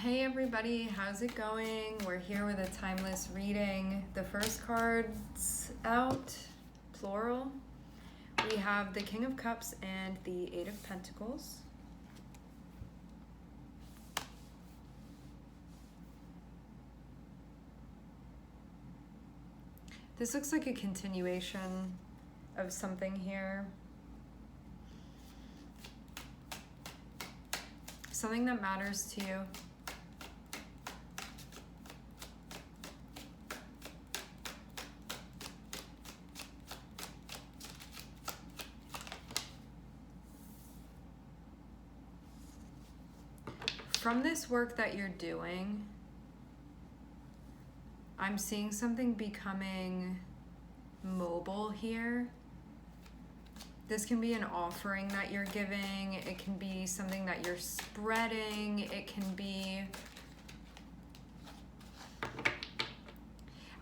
Hey everybody, how's it going? We're here with a timeless reading. The first card's out, plural. We have the King of Cups and the Eight of Pentacles. This looks like a continuation of something here. Something that matters to you. From this work that you're doing, I'm seeing something becoming mobile here. This can be an offering that you're giving. It can be something that you're spreading. It can be...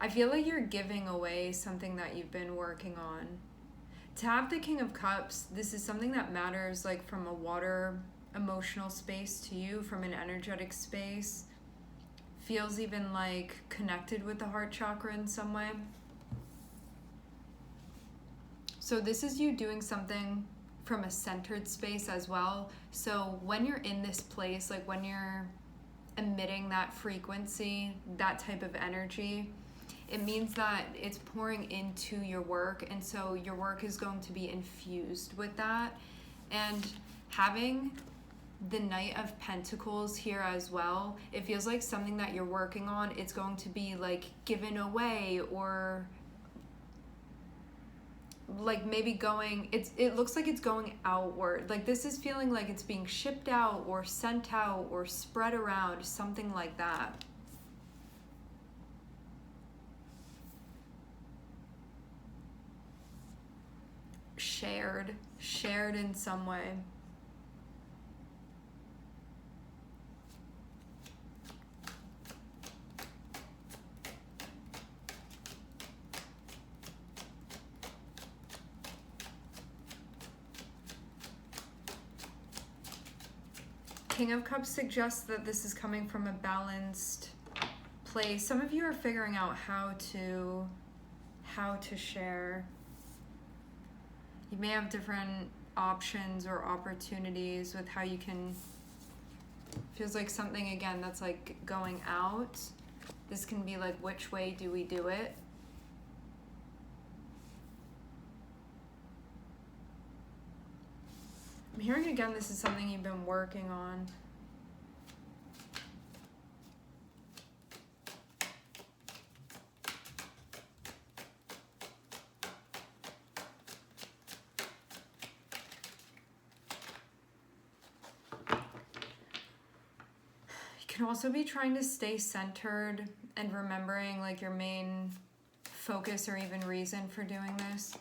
I feel like you're giving away something that you've been working on. To have the King of Cups, this is something that matters like from a water emotional space to you, from an energetic space. Feels even like connected with the heart chakra in some way. So this is you doing something from a centered space as well. So when you're in this place, like when you're emitting that frequency, that type of energy, it means that it's pouring into your work. And so your work is going to be infused with that. And having the Knight of Pentacles here as well, it feels like something that you're working on, it's going to be like given away, or like maybe going, it looks like it's going outward. Like this is feeling like it's being shipped out or sent out or spread around, something like that. Shared in some way. King of Cups suggests that this is coming from a balanced place. Some of you are figuring out how to share. You may have different options or opportunities with how you can. Feels like something again that's like going out. This can be like, which way do we do it? I'm hearing again, this is something you've been working on. You can also be trying to stay centered and remembering like your main focus or even reason for doing this.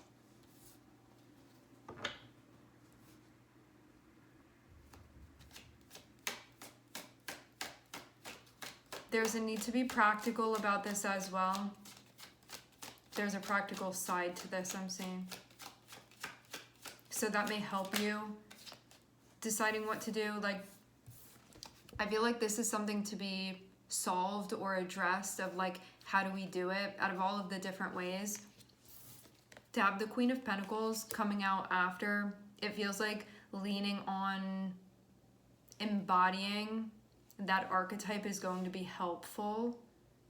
There's a need to be practical about this as well. There's a practical side to this, I'm seeing. So that may help you deciding what to do. Like, I feel like this is something to be solved or addressed of like, how do we do it out of all of the different ways? To have the Queen of Pentacles coming out after, it feels like leaning on embodying that archetype is going to be helpful.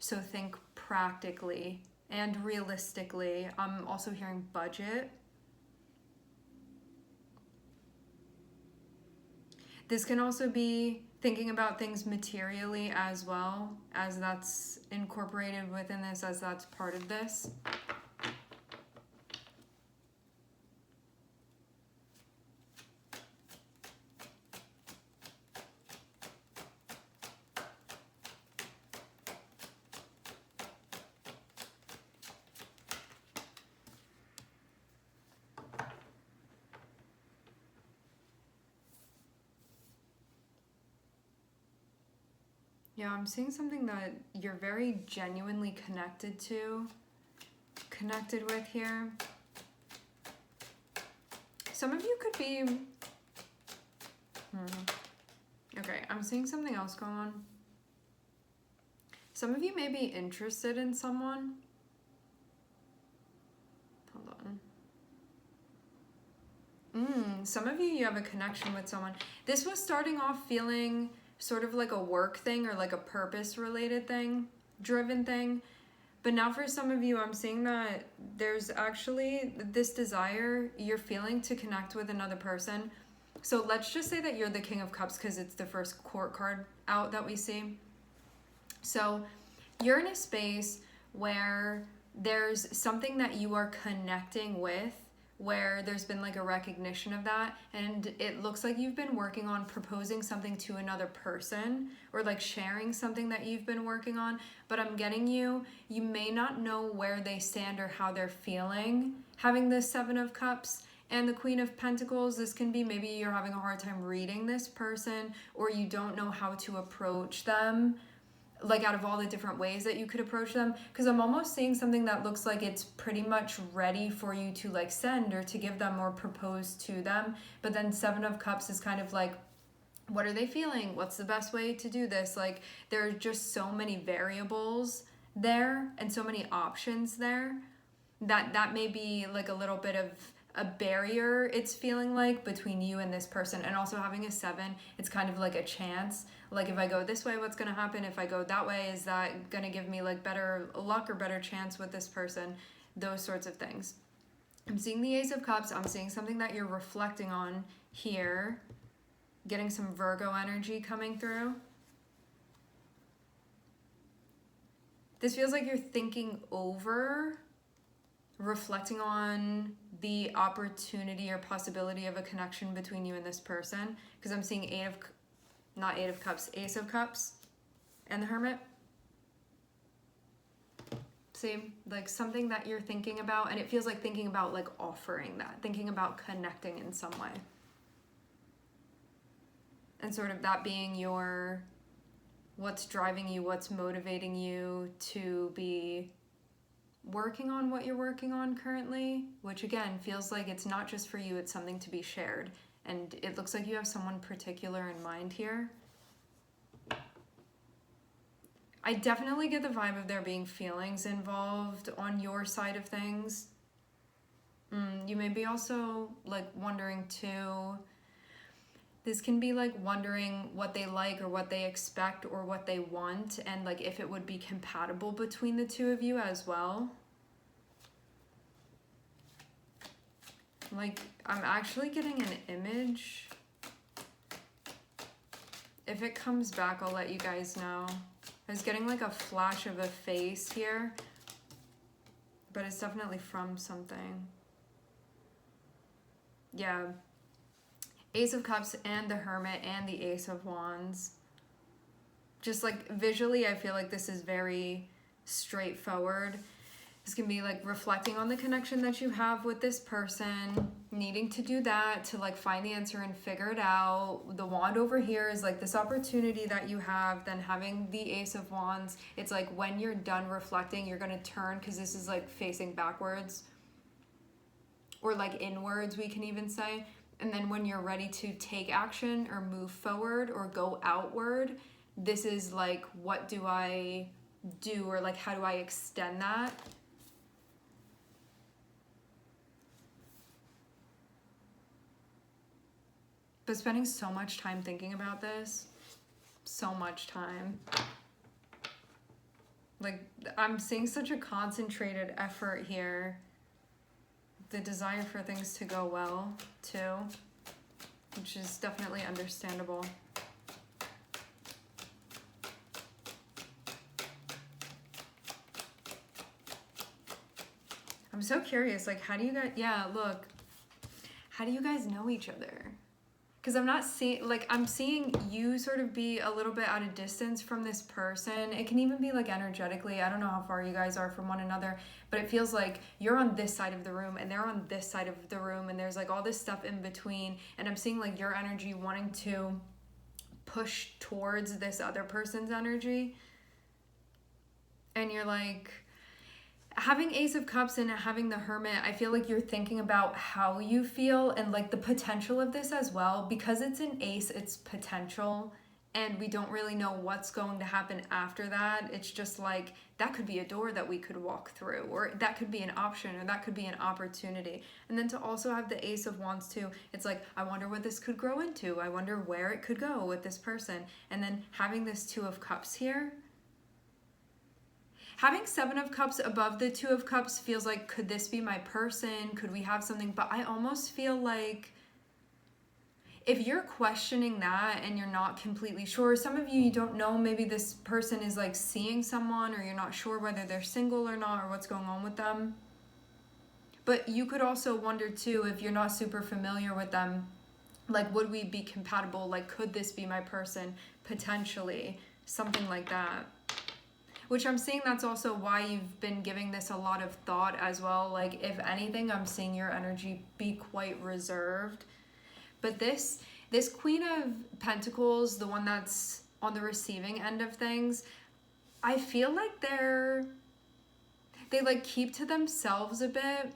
So think practically and realistically. I'm also hearing budget. This can also be thinking about things materially as well, as that's incorporated within this, as that's part of this. Yeah, I'm seeing something that you're very genuinely connected with here. Some of you could be... Okay, I'm seeing something else going on. Some of you may be interested in someone. Hold on. Some of you have a connection with someone. This was starting off feeling sort of like a work thing or like a purpose related thing, driven thing. But now for some of you, I'm seeing that there's actually this desire you're feeling to connect with another person. So let's just say that you're the King of Cups because it's the first court card out that we see. So you're in a space where there's something that you are connecting with, where there's been like a recognition of that, and it looks like you've been working on proposing something to another person or like sharing something that you've been working on, but I'm getting you may not know where they stand or how they're feeling having the Seven of Cups and the Queen of Pentacles. This can be maybe you're having a hard time reading this person, or you don't know how to approach them, like out of all the different ways that you could approach them, because I'm almost seeing something that looks like it's pretty much ready for you to like send or to give them or propose to them. But then Seven of Cups is kind of like, what are they feeling? What's the best way to do this? Like there are just so many variables there and so many options there that may be like a little bit of a barrier, it's feeling like, between you and this person. And also having a 7, it's kind of like a chance. Like if I go this way, what's going to happen? If I go that way, is that going to give me like better luck or better chance with this person? Those sorts of things. I'm seeing the Ace of Cups. I'm seeing something that you're reflecting on here. Getting some Virgo energy coming through. This feels like you're thinking over, reflecting on the opportunity or possibility of a connection between you and this person, because I'm seeing Ace of Cups and the Hermit. See, like something that you're thinking about, and it feels like thinking about like offering that, thinking about connecting in some way. And sort of that being your, what's driving you, what's motivating you to be working on what you're working on currently, which again feels like it's not just for you, it's something to be shared. And it looks like you have someone particular in mind here. I definitely get the vibe of there being feelings involved on your side of things. You may be also like wondering too, this can be like wondering what they like or what they expect or what they want, and like if it would be compatible between the two of you as well. Like I'm actually getting an image. If it comes back, I'll let you guys know. I was getting like a flash of a face here, but it's definitely from something. Yeah. Ace of Cups and the Hermit and the Ace of Wands. Just like visually, I feel like this is very straightforward. This can be like reflecting on the connection that you have with this person, needing to do that to like find the answer and figure it out. The Wand over here is like this opportunity that you have. Then having the Ace of Wands, it's like when you're done reflecting, you're going to turn, because this is like facing backwards or like inwards, we can even say. And then when you're ready to take action or move forward or go outward, this is like, what do I do, or like how do I extend that? But spending so much time thinking about this, so much time. Like I'm seeing such a concentrated effort here. The desire for things to go well too, which is definitely understandable. I'm so curious, like how do you guys, how do you guys know each other? Because I'm not seeing, like I'm seeing you sort of be a little bit at a distance from this person. It can even be like energetically, I don't know how far you guys are from one another, but it feels like you're on this side of the room and they're on this side of the room, and there's like all this stuff in between, and I'm seeing like your energy wanting to push towards this other person's energy, and you're like, having Ace of Cups and having the Hermit, I feel like you're thinking about how you feel and like the potential of this as well. Because it's an ace, it's potential. and we don't really know what's going to happen after that. It's just like, that could be a door that we could walk through, or that could be an option, or that could be an opportunity. And then to also have the Ace of Wands too, it's like, I wonder what this could grow into. I wonder where it could go with this person. And then having this Two of Cups here, having Seven of Cups above the Two of Cups feels like, could this be my person? Could we have something? But I almost feel like if you're questioning that and you're not completely sure, some of you don't know, maybe this person is like seeing someone, or you're not sure whether they're single or not, or what's going on with them. But you could also wonder too, if you're not super familiar with them, like, would we be compatible? Like, could this be my person? Potentially, something like that. Which I'm seeing that's also why you've been giving this a lot of thought as well. Like, if anything, I'm seeing your energy be quite reserved. But this Queen of Pentacles, the one that's on the receiving end of things, I feel like they like keep to themselves a bit.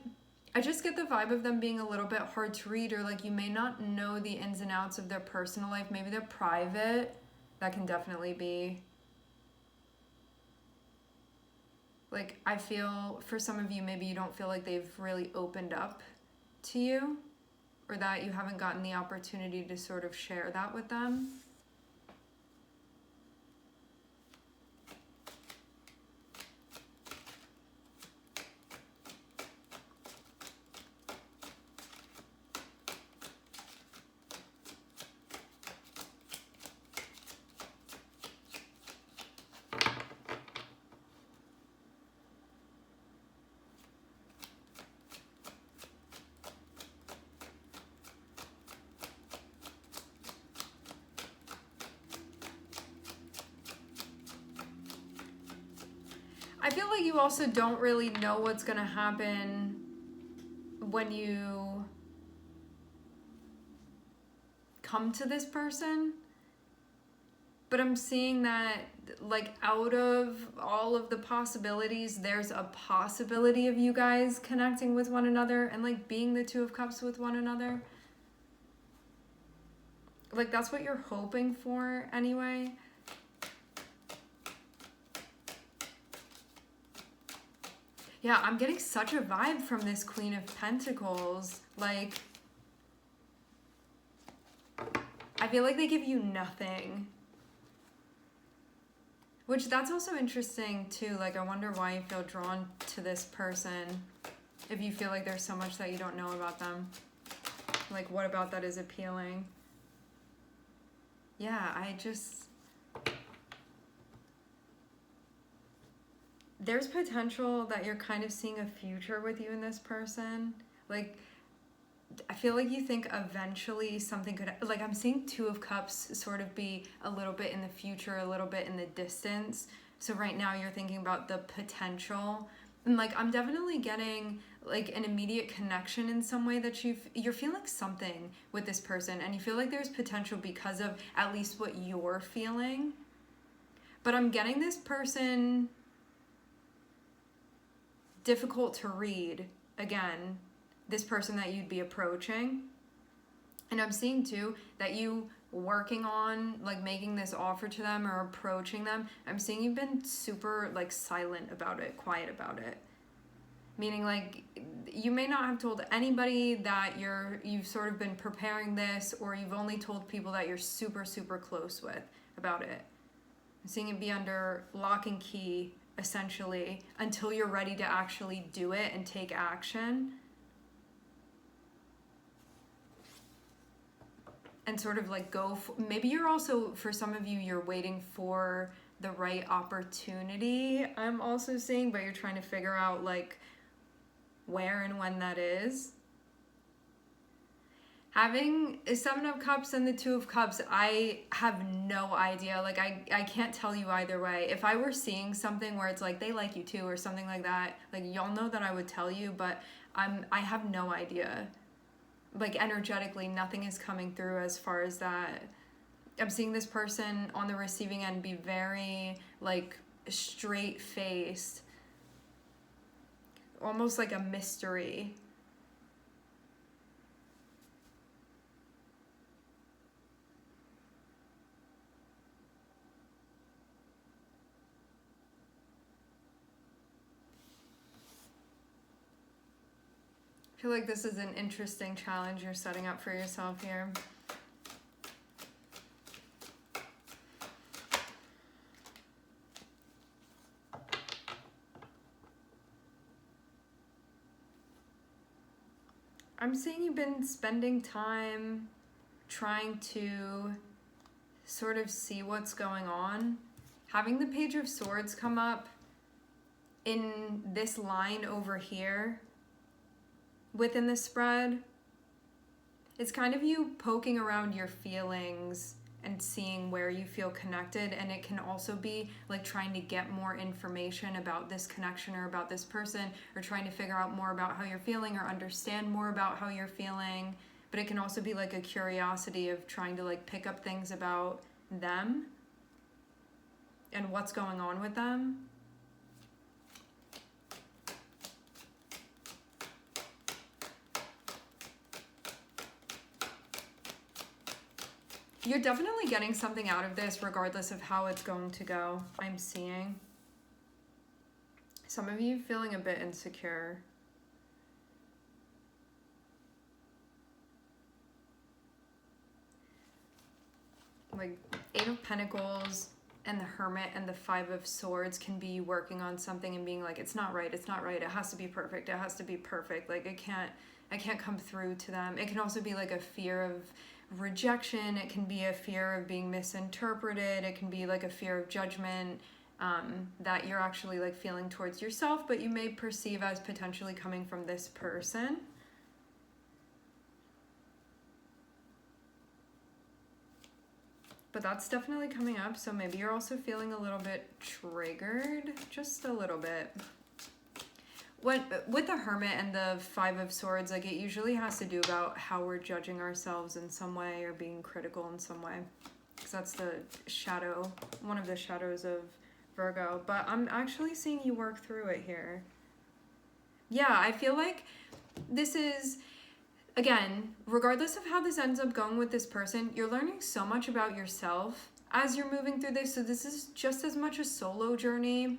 I just get the vibe of them being a little bit hard to read, or like you may not know the ins and outs of their personal life. Maybe they're private. That can definitely be. Like, I feel for some of you, maybe you don't feel like they've really opened up to you, or that you haven't gotten the opportunity to sort of share that with them. I feel like you also don't really know what's going to happen when you come to this person. But I'm seeing that, like, out of all of the possibilities, there's a possibility of you guys connecting with one another and, like, being the Two of Cups with one another. Like, that's what you're hoping for anyway. Yeah, I'm getting such a vibe from this Queen of Pentacles. Like, I feel like they give you nothing. Which, that's also interesting too. Like, I wonder why you feel drawn to this person. If you feel like there's so much that you don't know about them. Like, what about that is appealing? Yeah, there's potential that you're kind of seeing a future with you and this person. Like, I feel like you think eventually something could, like, I'm seeing Two of Cups sort of be a little bit in the future, a little bit in the distance. So right now you're thinking about the potential. And, like, I'm definitely getting, like, an immediate connection in some way that you're feeling something with this person. And you feel like there's potential because of at least what you're feeling. But I'm getting this person difficult to read, again, this person that you'd be approaching. And I'm seeing too that you working on, like, making this offer to them or approaching them, I'm seeing you've been super, like, silent about it, quiet about it. Meaning, like, you may not have told anybody that you've sort of been preparing this, or you've only told people that you're super, super close with about it. I'm seeing it be under lock and key, essentially, until you're ready to actually do it and take action. And sort of like maybe you're also, for some of you, you're waiting for the right opportunity, I'm also seeing, but you're trying to figure out, like, where and when that is. Having a Seven of Cups and the Two of Cups, I have no idea. Like, I can't tell you either way. If I were seeing something where it's like, they like you too, or something like that, like, y'all know that I would tell you, but I have no idea. Like, energetically, nothing is coming through as far as that. I'm seeing this person on the receiving end be very, like, straight-faced. Almost like a mystery. I feel like this is an interesting challenge you're setting up for yourself here. I'm seeing you've been spending time trying to sort of see what's going on. Having the Page of Swords come up in this line over here within the spread, it's kind of you poking around your feelings and seeing where you feel connected, and it can also be like trying to get more information about this connection or about this person, or trying to figure out more about how you're feeling or understand more about how you're feeling. But it can also be like a curiosity of trying to like pick up things about them and what's going on with them. You're definitely getting something out of this regardless of how it's going to go, I'm seeing. Some of you feeling a bit insecure. Like Eight of Pentacles and the Hermit and the Five of Swords can be you working on something and being like, it's not right, it has to be perfect, like I can't come through to them. It can also be like a fear of rejection, it can be a fear of being misinterpreted, it can be like a fear of judgment that you're actually like feeling towards yourself, but you may perceive as potentially coming from this person. But that's definitely coming up, so maybe you're also feeling a little bit triggered, just a little bit. With the Hermit and the Five of Swords, like it usually has to do about how we're judging ourselves in some way or being critical in some way. Because that's the shadow, one of the shadows of Virgo. But I'm actually seeing you work through it here. Yeah, I feel like this is, again, regardless of how this ends up going with this person, you're learning so much about yourself as you're moving through this. So this is just as much a solo journey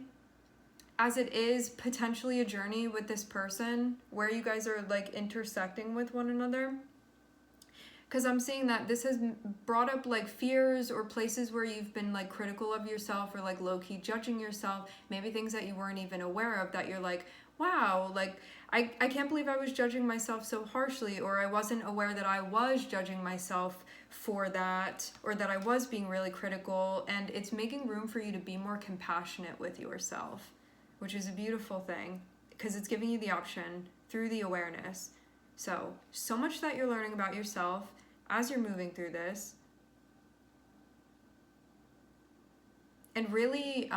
as it is potentially a journey with this person where you guys are like intersecting with one another. Because I'm seeing that this has brought up like fears or places where you've been like critical of yourself or like low-key judging yourself, maybe things that you weren't even aware of, that you're like, wow, like I can't believe I was judging myself so harshly, or I wasn't aware that I was judging myself for that, or that I was being really critical. And it's making room for you to be more compassionate with yourself, which is a beautiful thing because it's giving you the option through the awareness. So much that you're learning about yourself as you're moving through this. And really,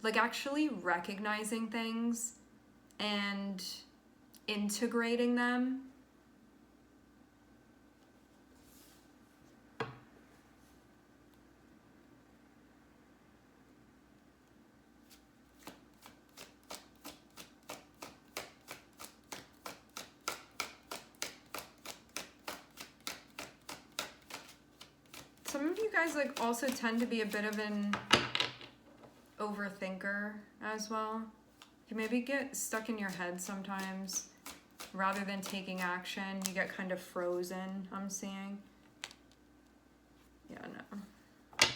like actually recognizing things and integrating them. Some of you guys like also tend to be a bit of an overthinker as well. You maybe get stuck in your head sometimes. Rather than taking action, you get kind of frozen, I'm seeing. Yeah, no.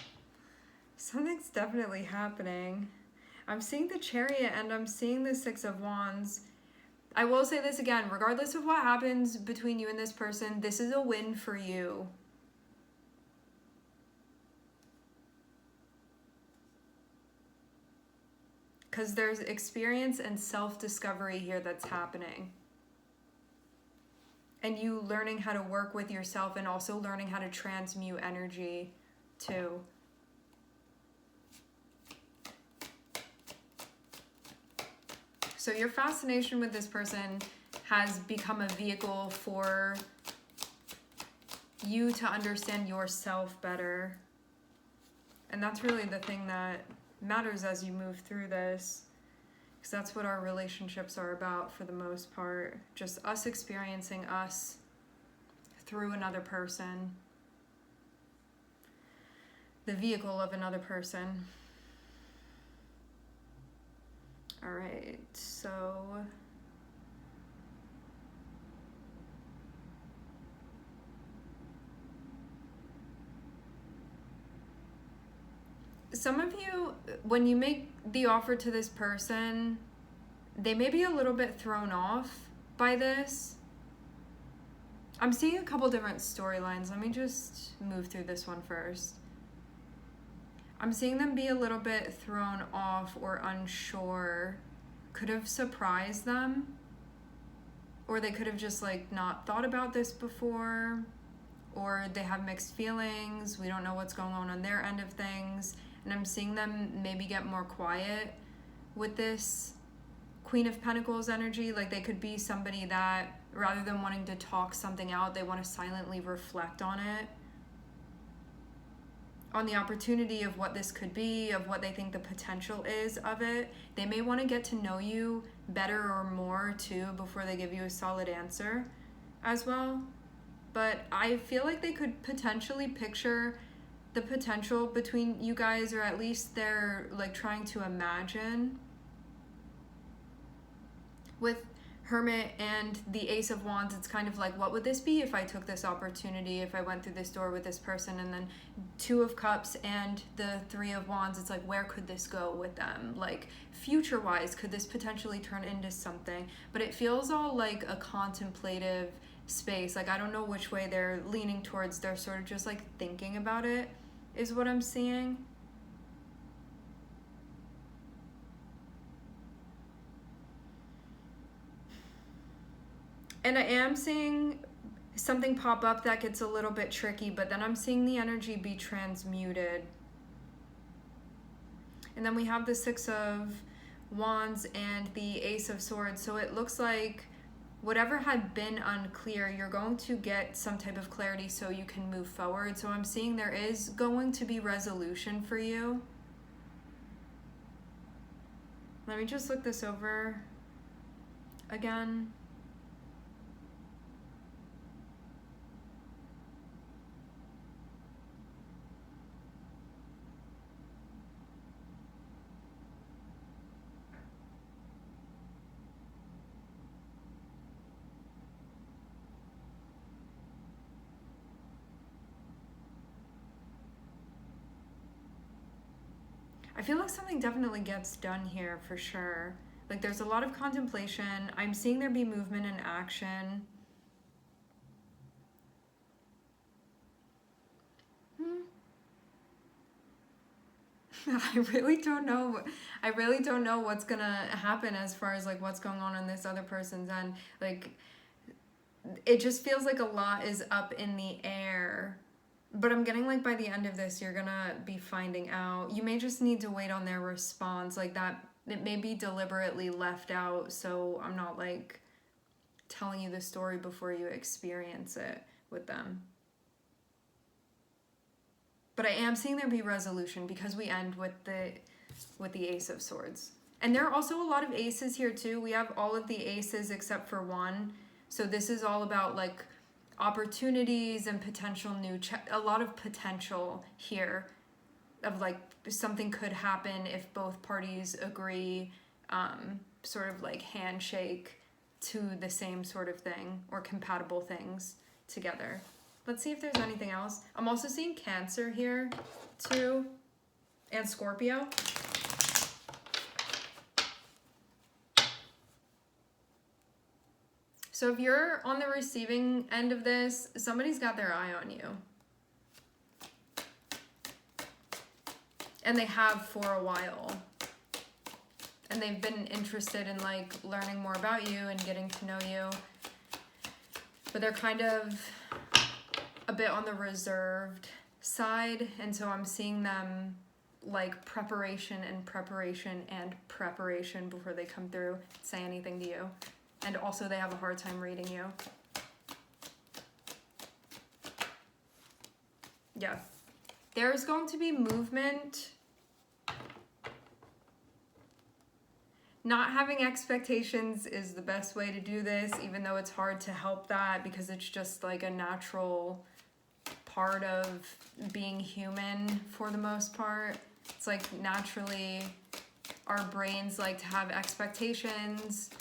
Something's definitely happening. I'm seeing the Chariot and I'm seeing the Six of Wands. I will say this again, regardless of what happens between you and this person, this is a win for you. Because there's experience and self-discovery here that's happening. And you learning how to work with yourself and also learning how to transmute energy too. So your fascination with this person has become a vehicle for you to understand yourself better. And that's really the thing that matters as you move through this, because that's what our relationships are about for the most part. Just us experiencing us through another person, the vehicle of another person. All right, so some of you, when you make the offer to this person, they may be a little bit thrown off by this. I'm seeing a couple different storylines. Let me just move through this one first. I'm seeing them be a little bit thrown off or unsure. Could have surprised them. Or they could have just like not thought about this before. Or they have mixed feelings. We don't know what's going on their end of things. And I'm seeing them maybe get more quiet with this Queen of Pentacles energy. Like they could be somebody that, rather than wanting to talk something out, they want to silently reflect on it. On the opportunity of what this could be, of what they think the potential is of it. They may want to get to know you better or more too before they give you a solid answer as well. But I feel like they could potentially picture the potential between you guys, or at least they're like trying to imagine. With Hermit and the Ace of Wands, it's kind of like, what would this be if I took this opportunity, if I went through this door with this person? And then Two of Cups and the Three of Wands, it's like, where could this go with them? Like, future-wise, could this potentially turn into something? But it feels all like a contemplative space. Like, I don't know which way they're leaning towards. They're sort of just like thinking about it, is what I'm seeing. And I am seeing something pop up that gets a little bit tricky, but then I'm seeing the energy be transmuted. And then we have the Six of Wands and the Ace of Swords. So it looks like whatever had been unclear, you're going to get some type of clarity so you can move forward. So I'm seeing there is going to be resolution for you. Let me just look this over again. I feel like something definitely gets done here for sure. Like there's a lot of contemplation. I'm seeing there be movement and action. I really don't know. I really don't know what's gonna happen as far as like what's going on this other person's end. Like it just feels like a lot is up in the air. But I'm getting like by the end of this, you're gonna be finding out. You may just need to wait on their response. Like that, it may be deliberately left out. So I'm not like telling you the story before you experience it with them. But I am seeing there be resolution because we end with the Ace of Swords. And there are also a lot of aces here too. We have all of the aces except for one. So this is all about like opportunities and potential a lot of potential here of like something could happen if both parties agree, sort of like handshake to the same sort of thing or compatible things together. Let's see if there's anything else. I'm also seeing Cancer here too, and Scorpio. So if you're on the receiving end of this, somebody's got their eye on you. And they have for a while. And they've been interested in like learning more about you and getting to know you. But they're kind of a bit on the reserved side. And so I'm seeing them like preparation before they come through and say anything to you. And also they have a hard time reading you. Yeah. There's going to be movement. Not having expectations is the best way to do this, even though it's hard to help that because it's just like a natural part of being human for the most part. It's like naturally our brains like to have expectations.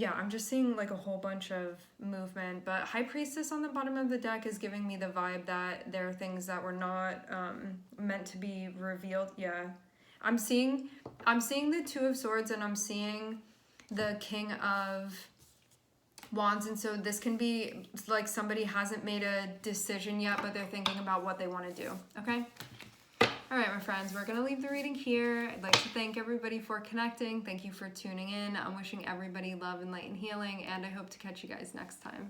Yeah, I'm just seeing like a whole bunch of movement, but High Priestess on the bottom of the deck is giving me the vibe that there are things that were not meant to be revealed. Yeah, I'm seeing the Two of Swords, and I'm seeing the King of Wands, and so this can be like somebody hasn't made a decision yet, but they're thinking about what they want to do. Okay. All right, my friends, we're going to leave the reading here. I'd like to thank everybody for connecting. Thank you for tuning in. I'm wishing everybody love and light and healing, and I hope to catch you guys next time.